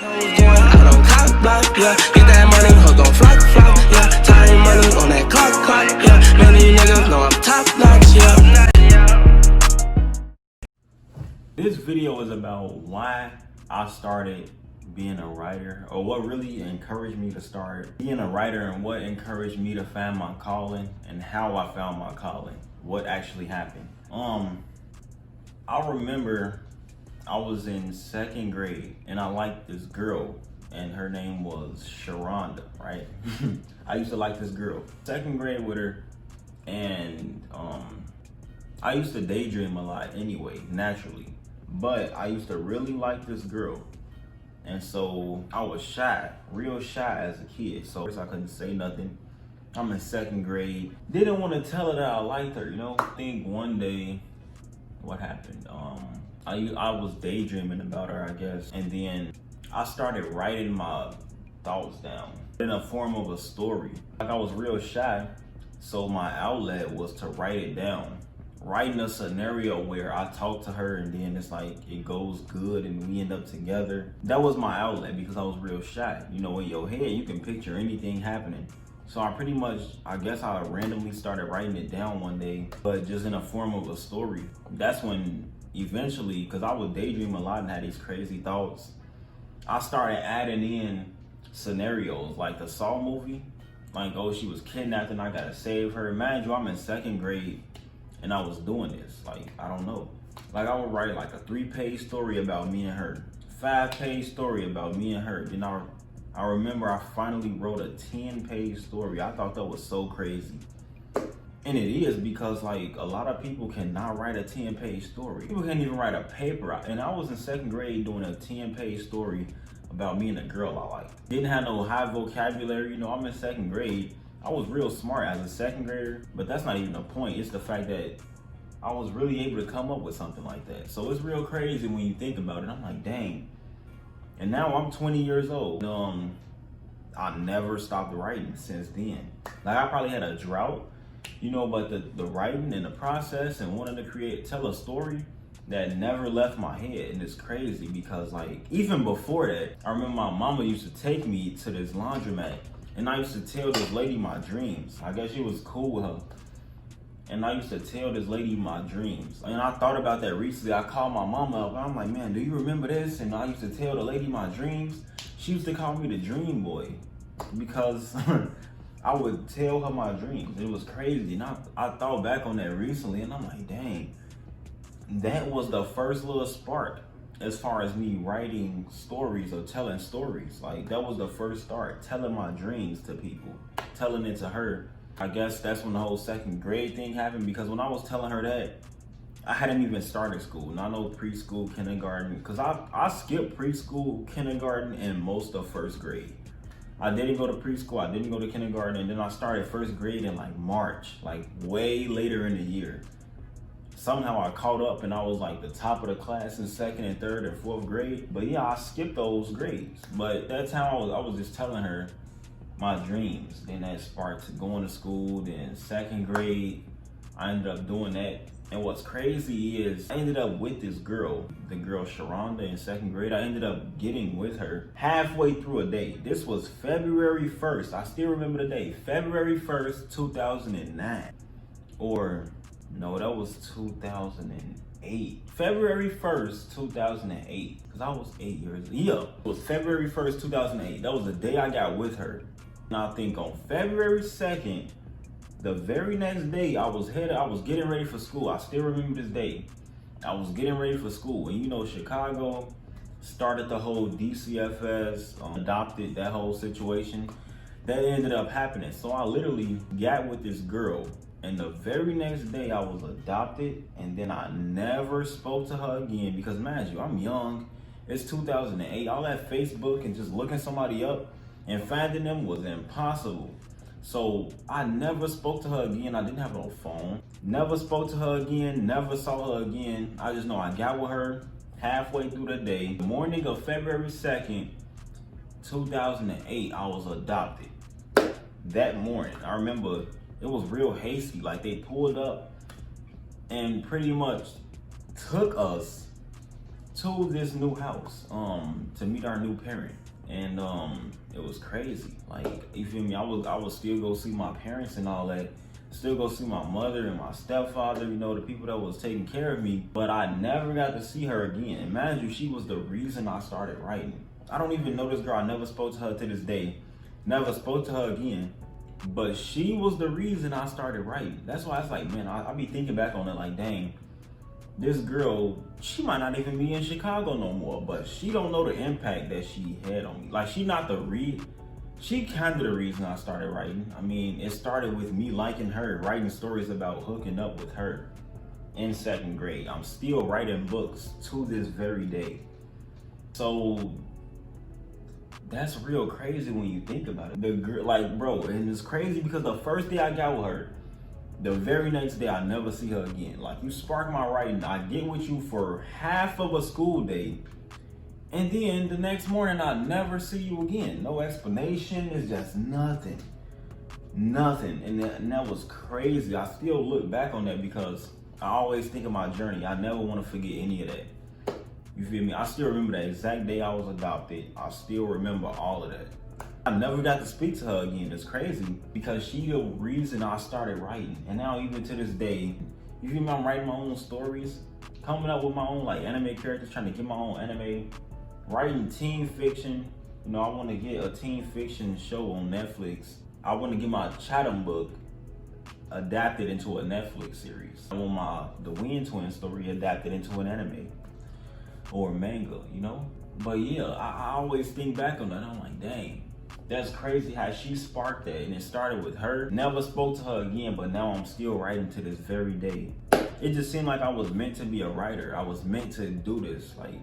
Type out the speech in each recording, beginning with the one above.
I don't cop block, yeah. Get that money, hoes gon' flop, flop, yeah. Time money on that clock, clock, yeah. Many niggas know I'm top notch, yeah. This video is about why I started being a writer, or what really encouraged me to start being a writer, and what encouraged me to find my calling, and how I found my calling, what actually happened. I remember I was in 2nd grade and I liked this girl, and her name was Sharonda, right? I used to like this girl. 2nd grade with her, and I used to daydream a lot anyway, naturally. But I used to really like this girl. And so I was shy, real shy as a kid. So I couldn't say nothing. I'm in 2nd grade. Didn't want to tell her that I liked her, you know? I think one day, what happened? I was daydreaming about her, I guess. And then I started writing my thoughts down in a form of a story. Like, I was real shy, so my outlet was to write it down. Writing a scenario where I talk to her and then it's like it goes good and we end up together. That was my outlet because I was real shy. You know, in your head you can picture anything happening. So I guess I randomly started writing it down one day, but just in a form of a story. That's when eventually, because I would daydream a lot and had these crazy thoughts, I started adding in scenarios like the Saw movie. Like, oh, she was kidnapped and I gotta save her. Mind you, I'm in 2nd grade. And I was doing this, like, I don't know. Like, I would write like a 3-page story about me and her, 5-page story about me and her. Then I remember I finally wrote a 10-page story. I thought that was so crazy. And it is, because like a lot of people cannot write a 10-page story. People can't even write a paper. And I was in 2nd grade doing a 10-page story about me and a girl I liked. Didn't have no high vocabulary, you know, I'm in 2nd grade. I was real smart as a 2nd grader, but that's not even the point. It's the fact that I was really able to come up with something like that. So it's real crazy when you think about it. I'm like, dang. And now I'm 20 years old. I never stopped writing since then. Like, I probably had a drought, you know, but the writing and the process and wanting to tell a story that never left my head. And it's crazy because, like, even before that, I remember my mama used to take me to this laundromat. And I used to tell this lady my dreams. I guess she was cool with her. And I used to tell this lady my dreams. And I thought about that recently. I called my mama up and I'm like, man, do you remember this? And I used to tell the lady my dreams. She used to call me the dream boy because I would tell her my dreams. It was crazy. And I thought back on that recently and I'm like, dang, that was the first little spark as far as me writing stories or telling stories. Like, that was the first start, telling my dreams to people, telling it to her. I guess that's when the whole 2nd grade thing happened, because when I was telling her that, I hadn't even started school. And I know preschool, kindergarten, because I skipped preschool, kindergarten, and most of 1st grade. I didn't go to preschool, I didn't go to kindergarten, and then I started 1st grade in like March, like way later in the year. Somehow I caught up and I was like the top of the class in 2nd and 3rd and 4th grade. But yeah, I skipped those grades. But that time I was just telling her my dreams. Then that sparked going to school. Then 2nd grade, I ended up doing that. And what's crazy is I ended up with this girl, the girl Sharonda, in 2nd grade. I ended up getting with her halfway through a day. This was February 1st. I still remember the day. February 1st, 2009. Or no, that was 2008. February 1st, 2008. Because I was 8 years old. Yeah, it was February 1st, 2008. That was the day I got with her. And I think on February 2nd, the very next day, I was getting ready for school. I still remember this day. I was getting ready for school. And you know, Chicago started the whole DCFS, adopted that whole situation. That ended up happening. So I literally got with this girl. And the very next day I was adopted, and then I never spoke to her again because, mind you, I'm young. It's 2008. All that Facebook and just looking somebody up and finding them was impossible. So I never spoke to her again. I didn't have no phone. Never spoke to her again, never saw her again. I just know I got with her halfway through the day. The morning of February 2nd, 2008, I was adopted. That morning, I remember it was real hasty. Like, they pulled up and pretty much took us to this new house to meet our new parent. And it was crazy. Like, you feel me? I would still go see my parents and all that. Still go see my mother and my stepfather, you know, the people that was taking care of me. But I never got to see her again. And mind you, she was the reason I started writing. I don't even know this girl. I never spoke to her to this day. Never spoke to her again. But she was the reason I started writing. That's why it's like, man, I be thinking back on it like, dang, this girl, she might not even be in Chicago no more, but she don't know the impact that she had on me. Like, she kind of the reason I started writing. I mean, it started with me liking her, writing stories about hooking up with her in 2nd grade. I'm still writing books to this very day. So that's real crazy when you think about it. The girl, like, bro, and it's crazy because the first day I got with her, the very next day I never see her again. Like, you spark my writing, I get with you for half of a school day, and then the next morning I never see you again. No explanation, it's just nothing. And that was crazy. I still look back on that because I always think of my journey. I never want to forget any of that. You feel me? I still remember that exact day I was adopted. I still remember all of that. I never got to speak to her again. It's crazy because she the reason I started writing. And now even to this day, you feel me? I'm writing my own stories, coming up with my own like anime characters, trying to get my own anime, writing teen fiction. You know, I want to get a teen fiction show on Netflix. I want to get my Chatham book adapted into a Netflix series. I want the Win Twin story adapted into an anime or manga, you know? But yeah, I always think back on that. I'm like, dang, that's crazy how she sparked that. And it started with her. Never spoke to her again, but now I'm still writing to this very day. It just seemed like I was meant to be a writer. I was meant to do this. Like,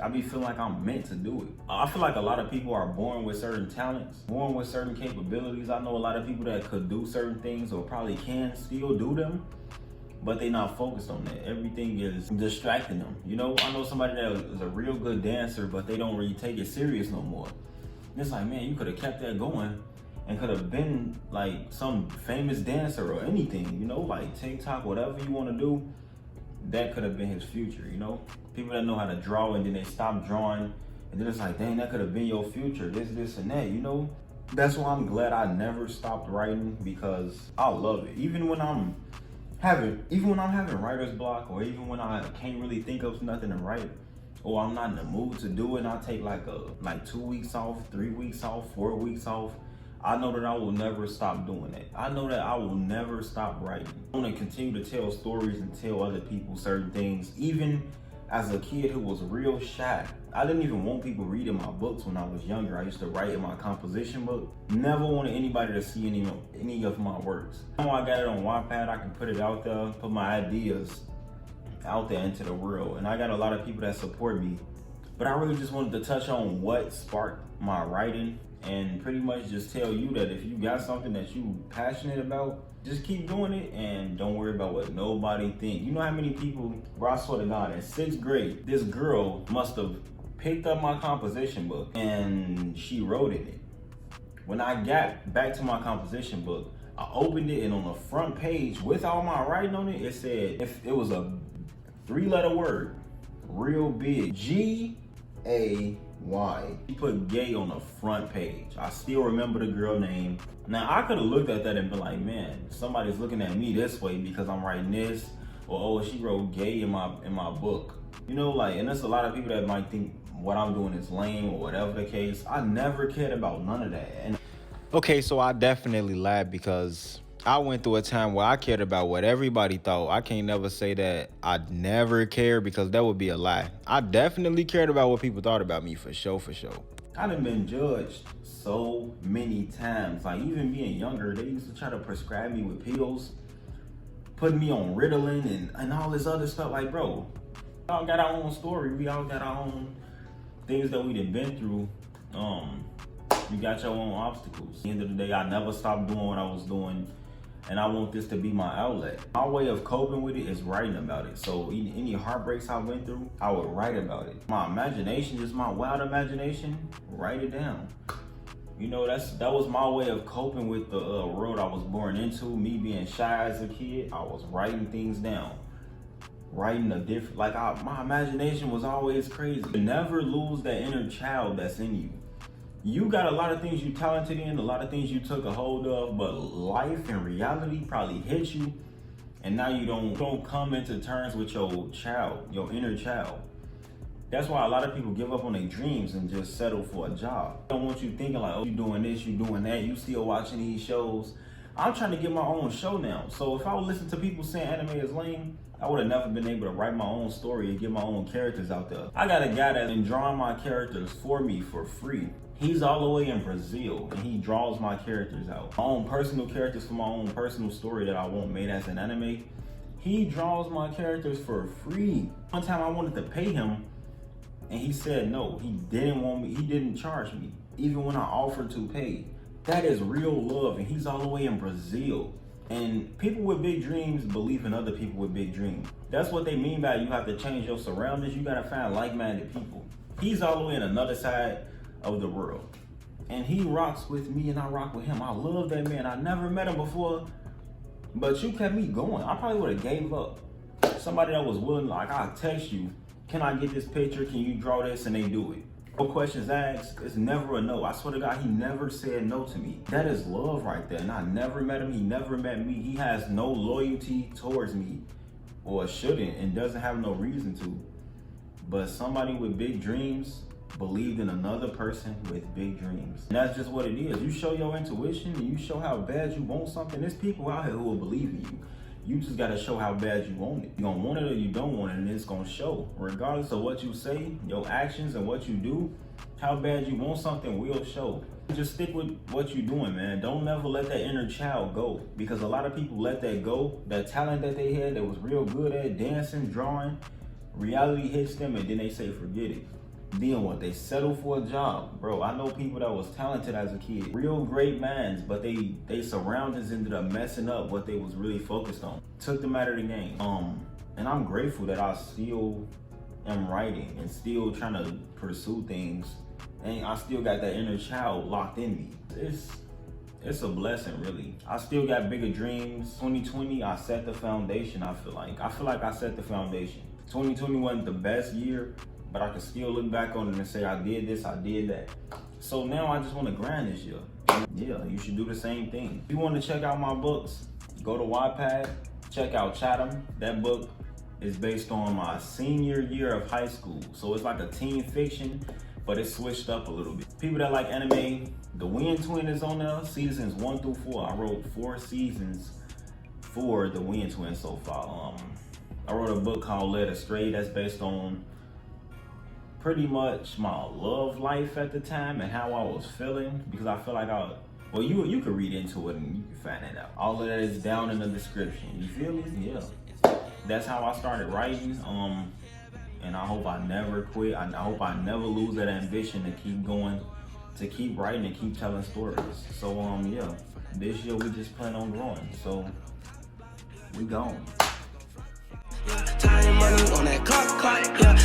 I be feeling like I'm meant to do it. I feel like a lot of people are born with certain talents, born with certain capabilities. I know a lot of people that could do certain things or probably can still do them, but they not focused on that. Everything is distracting them. You know, I know somebody that is a real good dancer, but they don't really take it serious no more. And it's like, man, you could have kept that going and could have been like some famous dancer or anything, you know, like TikTok, whatever you want to do. That could have been his future, you know? People that know how to draw and then they stop drawing and then it's like, dang, that could have been your future, this and that, you know? That's why I'm glad I never stopped writing because I love it. Even when I'm having writer's block or even when I can't really think of nothing to write or I'm not in the mood to do it and I take like 2 weeks off, 3 weeks off, 4 weeks off, I know that I will never stop doing that. I know that I will never stop writing. I want to continue to tell stories and tell other people certain things. Even as a kid who was real shy, I didn't even want people reading my books when I was younger. I used to write in my composition book. Never wanted anybody to see any of my works. Now I got it on Wattpad, I can put it out there, put my ideas out there into the world. And I got a lot of people that support me. But I really just wanted to touch on what sparked my writing and pretty much just tell you that if you got something that you passionate about, just keep doing it and don't worry about what nobody think. You know how many people, bro, I swear to God, in 6th grade, this girl must have picked up my composition book and she wrote in it. When I got back to my composition book, I opened it and on the front page with all my writing on it, it said, if it was a 3-letter word, real big, G-A-Y. She put gay on the front page. I still remember the girl name. Now I could have looked at that and been like, man, somebody's looking at me this way because I'm writing this, or oh, she wrote gay in my book. You know, like, and there's a lot of people that might think what I'm doing is lame or whatever the case. I never cared about none of that. And okay, so I definitely lied because I went through a time where I cared about what everybody thought. I can't never say that I never cared because that would be a lie. I definitely cared about what people thought about me for sure. I done been judged so many times. Like even being younger, they used to try to prescribe me with pills, putting me on Ritalin and all this other stuff. Like, bro, we all got our own story. We all got our own things that we done been through. You got your own obstacles. At the end of the day, I never stopped doing what I was doing. And I want this to be my outlet. My way of coping with it is writing about it. So any heartbreaks I went through, I would write about it. My imagination, just my wild imagination, write it down. You know, that was my way of coping with the world I was born into. Me being shy as a kid, I was writing things down. writing a different, like my imagination was always crazy. Never lose that inner child that's in you. You got a lot of things you talented in, a lot of things you took a hold of, but life and reality probably hit you, and now you don't come into terms with your child, your inner child. That's why a lot of people give up on their dreams and just settle for a job. They don't want you thinking like, oh, you doing this, you doing that, you still watching these shows. I'm trying to get my own show now. So if I would listen to people saying anime is lame, I would have never been able to write my own story and get my own characters out there. I got a guy that's been drawing my characters for me for free. He's all the way in Brazil and he draws my characters out. My own personal characters for my own personal story that I want made as an anime. He draws my characters for free. One time I wanted to pay him and he said no, he didn't want me, he didn't charge me, even when I offered to pay. That is real love, and he's all the way in Brazil. And people with big dreams believe in other people with big dreams. That's what they mean by you have to change your surroundings. You gotta find like-minded people. He's all the way in another side of the world. And he rocks with me and I rock with him. I love that man. I never met him before, but you kept me going. I probably would have gave up. Somebody that was willing, like I'll text you, can I get this picture? Can you draw this? And they do it. No questions asked, it's never a no. I swear to God, he never said no to me. That is love right there. And I never met him, he never met me. He has no loyalty towards me, or shouldn't, and doesn't have no reason to. But somebody with big dreams believed in another person with big dreams. And that's just what it is. You show your intuition and you show how bad you want something. There's people out here who will believe in you. You just gotta show how bad you want it. You gonna want it or you don't want it, and it's gonna show. Regardless of what you say, your actions and what you do, how bad you want something will show. Just stick with what you're doing, man. Don't never let that inner child go, because a lot of people let that go. That talent that they had that was real good at dancing, drawing, reality hits them and then they say forget it. Then what? They settle for a job. Bro, I know people that was talented as a kid, real great minds, but they surroundings ended up messing up what they was really focused on. Took them out of the game. And I'm grateful that I still am writing and still trying to pursue things, and I still got that inner child locked in me. It's a blessing, really. I still got bigger dreams. 2020, I set the foundation. I feel like I set the foundation. 2020 wasn't the best year, but I can still look back on it and say, I did this, I did that. So now I just want to grind this year. Yeah, you should do the same thing. If you want to check out my books, go to Wattpad, check out Chatham. That book is based on my senior year of high school. So it's like a teen fiction, but it's switched up a little bit. People that like anime, The Wind Twin is on there, seasons 1 through 4. I wrote 4 seasons for The Wind Twin so far. I wrote a book called Led Astray that's based on pretty much my love life at the time and how I was feeling, because I feel like well, you could read into it and you can find it out. All of that is down in the description. You feel me? Yeah. That's how I started writing. And I hope I never quit. I hope I never lose that ambition to keep going, to keep writing and keep telling stories. So yeah, this year we just plan on growing. So we gone. Time money on that clock, yeah.